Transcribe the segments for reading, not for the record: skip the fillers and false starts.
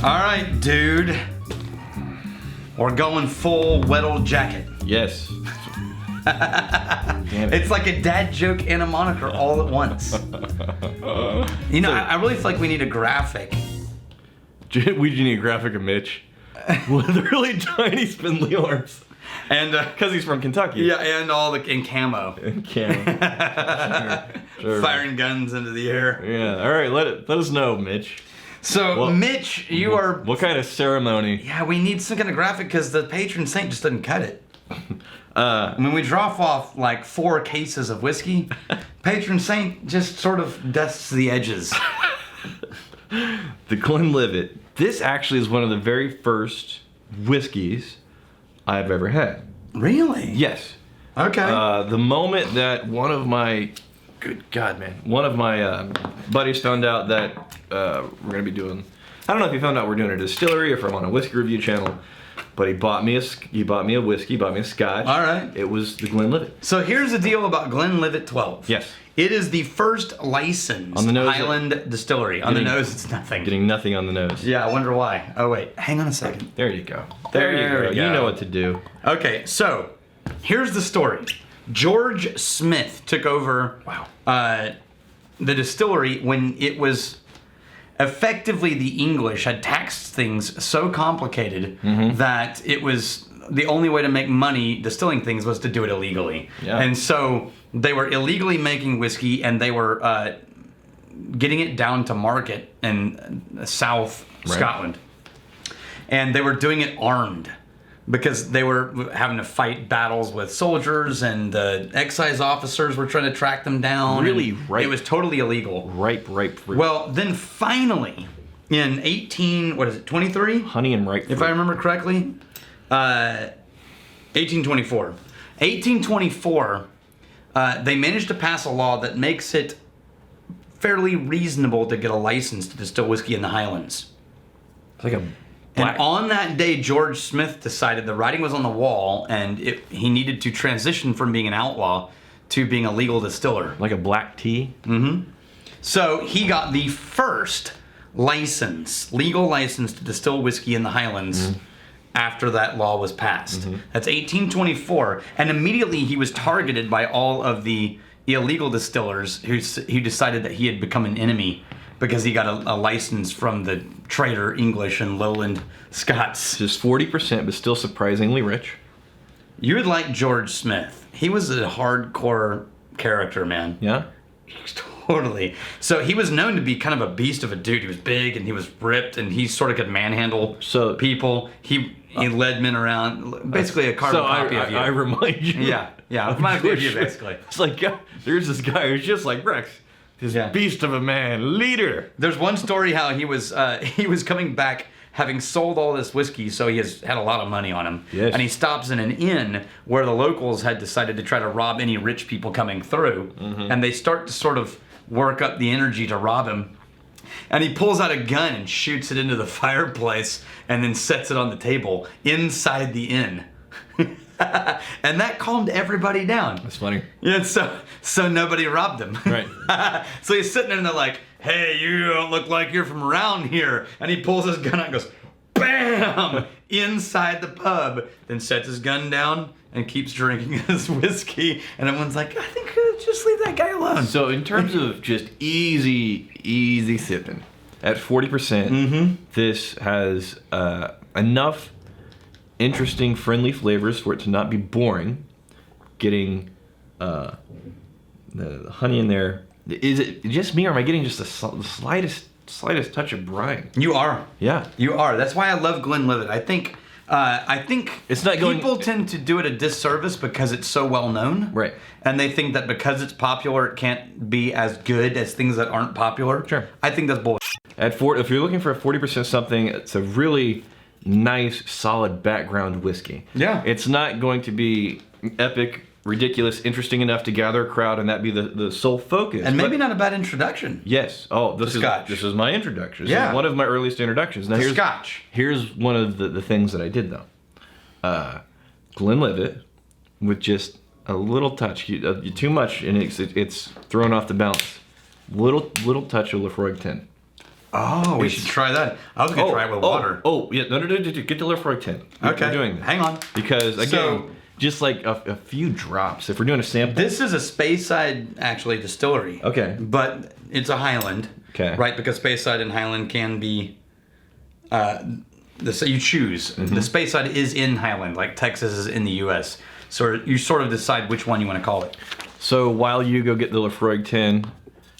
All right, dude. We're going full wet old jacket. Yes. Damn it. It's like a dad joke and a moniker all at once. You know, I really feel like we need a graphic. We do need a graphic of Mitch with really tiny spindly arms. And because he's from Kentucky. Yeah, and all the in camo. In camo. Sure. Firing guns into the air. Yeah. All right. Let us know, Mitch. So, Mitch, you are. What kind of ceremony? Yeah, we need some kind of graphic because the patron saint just doesn't cut it. When we drop off like 4 cases of whiskey, patron saint just sort of dusts the edges. The Glenlivet. This actually is one of the very first whiskeys I've ever had. Really? Yes. Okay. The moment that one of my, good God, man, one of my buddies found out that we're gonna be doing, I don't know if he found out we're doing a distillery or if I'm on a whiskey review channel, but he bought me a whiskey, bought me a scotch. All right. It was the Glenlivet. So here's the deal about Glenlivet 12. Yes. It is the first licensed on the nose, Highland distillery. On the nose, it's nothing. Getting nothing on the nose. Yeah, I wonder why. Oh, wait. Hang on a second. There you go. There you go. You know what to do. Okay, so here's the story. George Smith took over the distillery when it was effectively the English had taxed things so complicated that it was the only way to make money distilling things was to do it illegally. Yeah. And so they were illegally making whiskey and they were getting it down to market in South Scotland. And they were doing it armed because they were having to fight battles with soldiers and the excise officers were trying to track them down. Really ripe. It was totally illegal. Ripe. Well, then finally, in 23? Honey and ripe fruit. If I remember correctly, 1824. 1824, they managed to pass a law that makes it fairly reasonable to get a license to distill whiskey in the Highlands. It's like a And on that day, George Smith decided the writing was on the wall and he needed to transition from being an outlaw to being a legal distiller. Like a black tea? Mm-hmm. So he got the first legal license to distill whiskey in the Highlands after that law was passed. That's 1824. And immediately he was targeted by all of the illegal distillers who decided that he had become an enemy because he got a license from the trader English and lowland Scots. Just 40%, but still surprisingly rich. You would like George Smith. He was a hardcore character, man. Yeah? Totally. So he was known to be kind of a beast of a dude. He was big and he was ripped and he sort of could manhandle people. He led men around, basically a carbon copy of you. I remind you. Yeah, reminds me of you, basically. It's like, there's this guy who's just like Rex. This beast of a man, leader. There's one story how he was coming back having sold all this whiskey, so he had a lot of money on him. Yes. And he stops in an inn where the locals had decided to try to rob any rich people coming through. And they start to sort of work up the energy to rob him. And he pulls out a gun and shoots it into the fireplace and then sets it on the table inside the inn. And that calmed everybody down. That's funny. Yeah, so nobody robbed him. Right. So he's sitting there and they're like, hey, you don't look like you're from around here. And he pulls his gun out and goes, bam, inside the pub. Then sets his gun down and keeps drinking his whiskey. And everyone's like, I think just leave that guy alone. So in terms of just easy sipping, at 40%, this has enough interesting, friendly flavors for it to not be boring. Getting the honey in there. Is it just me, or am I getting just the slightest touch of brine? You are. Yeah. You are. That's why I love Glenlivet. I think it's not going. People tend to do it a disservice because it's so well known. Right. And they think that because it's popular, it can't be as good as things that aren't popular. Sure. I think that's bullshit. If you're looking for a 40% something, it's a really nice, solid background whiskey. Yeah. It's not going to be epic, ridiculous, interesting enough to gather a crowd and that be the sole focus. And maybe not a bad introduction. Yes. Oh, this is my introduction. This is one of my earliest introductions. Now Scotch. Here's one of the things that I did though. Glenlivet with just a little touch. Too much and it's thrown off the balance. Little touch of Laphroaig 10. Oh, we should try that. I was gonna try it with water. Oh, yeah. No. Get the Laphroaig 10. Okay. We're doing this. Hang on. Because again, just like a few drops. If we're doing a sample. This is a Speyside actually distillery. Okay. But it's a Highland. Okay. Right, because Speyside and Highland can be. So you choose. The Speyside is in Highland, like Texas is in the U.S. So you sort of decide which one you want to call it. So while you go get the Laphroaig 10.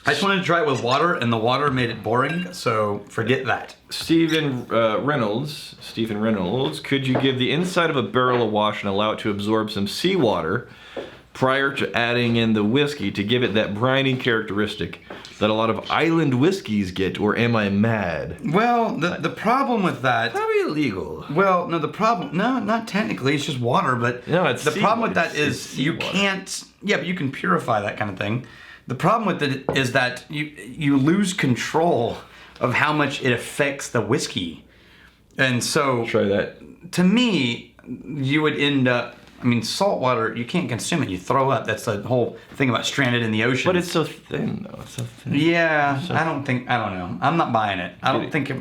I just wanted to try it with water, and the water made it boring, so forget that. Stephen Reynolds, could you give the inside of a barrel a wash and allow it to absorb some seawater prior to adding in the whiskey to give it that briny characteristic that a lot of island whiskeys get, or am I mad? Well, the problem with that... Probably illegal. Well, no, no, not technically, it's just water, but no, it's the problem with that is you can't... Yeah, but you can purify that kind of thing. The problem with it is that you lose control of how much it affects the whiskey. And so... Try that. To me, you would end up... I mean, salt water, you can't consume it. You throw up. That's the whole thing about stranded in the ocean. But it's so thin, though. It's so thin. Yeah, I don't know. I'm not buying it. I don't think...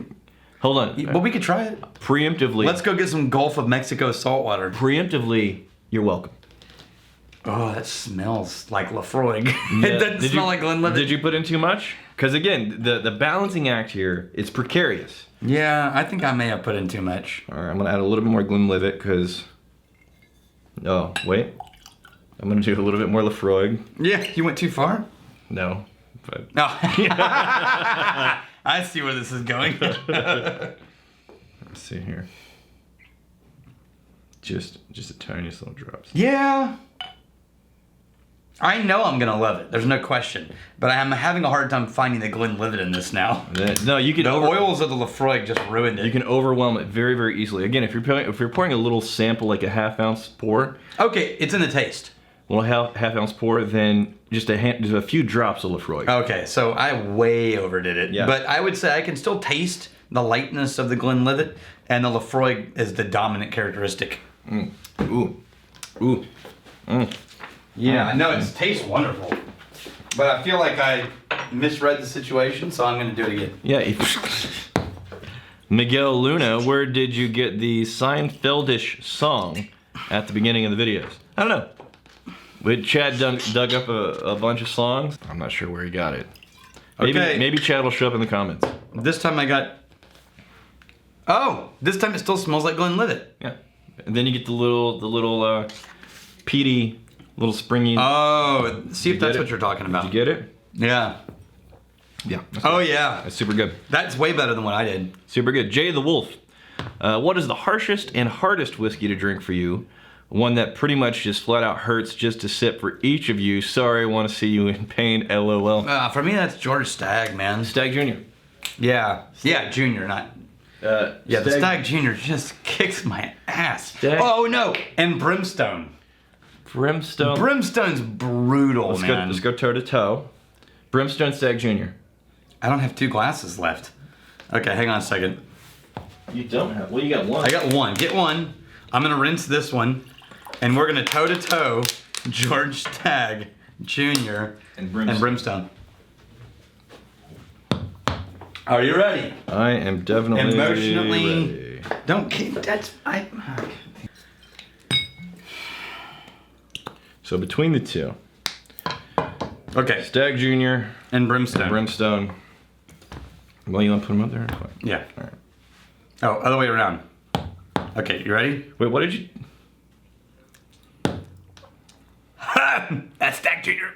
Hold on. But we could try it. Preemptively. Let's go get some Gulf of Mexico salt water. Preemptively, you're welcome. Oh, that smells like Laphroaig. Yeah. It doesn't smell like Glenlivet. Did you put in too much? Because again, the balancing act here, it's precarious. Yeah, I think I may have put in too much. All right, I'm going to add a little bit more Glenlivet because... Oh, wait. I'm going to do a little bit more Laphroaig. Yeah, you went too far? No. But... No. I see where this is going. Let's see here. Just the tiniest little drops. Yeah. I know I'm going to love it. There's no question. But I'm having a hard time finding the Glenlivet in this now. No, you can... The oils of the Laphroaig just ruined it. You can overwhelm it very, very easily. Again, if you're pouring a little sample, like a half-ounce pour... Okay, it's in the taste. A little half-ounce pour, then just a few drops of Laphroaig. Okay, so I way overdid it. Yeah. But I would say I can still taste the lightness of the Glenlivet, and the Laphroaig is the dominant characteristic. Mm. Ooh. Ooh. Mm. Yeah, no, it tastes wonderful. But I feel like I misread the situation, so I'm going to do it again. Yeah. Miguel Luna, where did you get the Seinfeldish song at the beginning of the videos? I don't know. Chad dug up a bunch of songs. I'm not sure where he got it. Maybe Chad will show up in the comments. This time I got... Oh! This time it still smells like Glenlivet. Yeah. And then you get the little peaty... Little springy. Oh, see if that's what you're talking about. Did you get it? Yeah. Yeah. Oh, yeah. That's super good. That's way better than what I did. Super good. Jay the Wolf. What is the harshest and hardest whiskey to drink for you? One that pretty much just flat out hurts just to sip for each of you. Sorry, I want to see you in pain. LOL. For me, that's George Stagg, man. Stagg Jr. Yeah. Yeah, Junior, not... yeah, the Stagg Jr. just kicks my ass. Oh, no. And Brimstone. Brimstone. Brimstone's brutal, man. Let's go toe to toe. Brimstone, Stagg Jr. I don't have two glasses left. Okay, hang on a second. You don't have. Well, you got one. I got one. Get one. I'm gonna rinse this one, and we're gonna toe to toe George Stagg Jr. and Brimstone. Are you ready? I am definitely emotionally ready. Don't keep. Okay. So between the two, okay, Stagg Jr. and Brimstone. Well, you want to put them up there? Fine. Yeah. All right. Oh, other way around. Okay, you ready? Wait, what did you? That's Stagg Jr.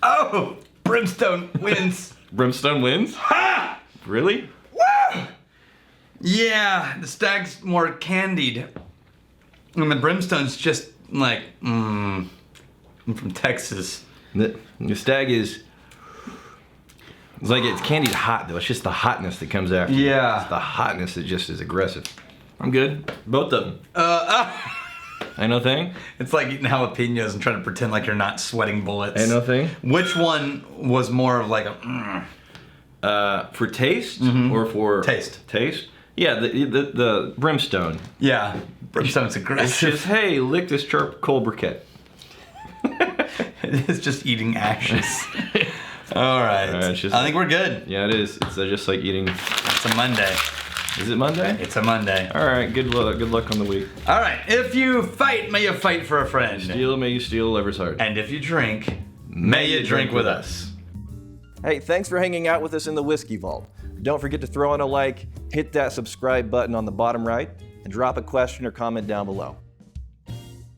Oh, Brimstone wins. Brimstone wins? Ha! Really? Woo! Yeah, the Stagg's more candied. And the Brimstone's just like, I'm from Texas. The Stagg is... It's like it's candied hot, though. It's just the hotness that comes after. Yeah. It's the hotness that just is aggressive. I'm good. Both of them. Ain't no thing? It's like eating jalapenos and trying to pretend like you're not sweating bullets. Ain't no thing? Which one was more of like a... for taste or for... Taste. Taste? Yeah, the Brimstone. Yeah, Brimstone's aggressive. It's just, hey, lick this charcoal briquette. It's just eating ashes. All right. I think we're good. Yeah, it is. It's just like eating. It's a Monday. Is it Monday? It's a Monday. All right. Good luck on the week. All right. If you fight, may you fight for a friend. Steal, may you steal lover's heart. And if you drink, may you drink with us. Hey, thanks for hanging out with us in the Whiskey Vault. Don't forget to throw in a like, hit that subscribe button on the bottom right, and drop a question or comment down below.